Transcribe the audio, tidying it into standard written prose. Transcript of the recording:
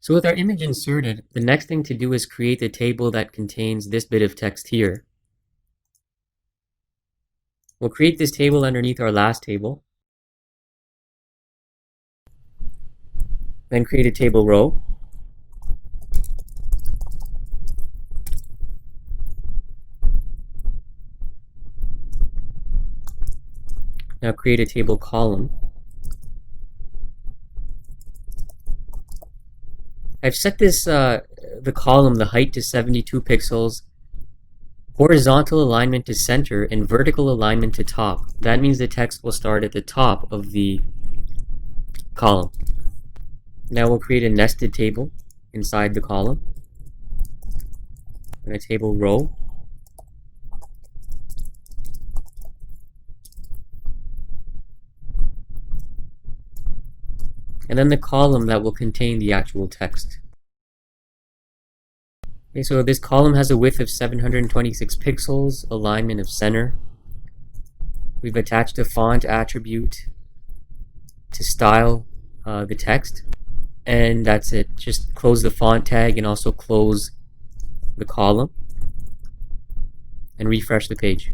So with our image inserted, the next thing to do is create the table that contains this bit of text here. We'll create this table underneath our last table. Then create a table row. Now create a table column. I've set this the column, the height to 72 pixels, horizontal alignment to center, and vertical alignment to top. That means the text will start at the top of the column. Now we'll create a nested table inside the column, and a table row. And then the column that will contain the actual text. Okay, so this column has a width of 726 pixels, alignment of center. We've attached a font attribute to style the text, and that's it. Just close the font tag and also close the column and refresh the page.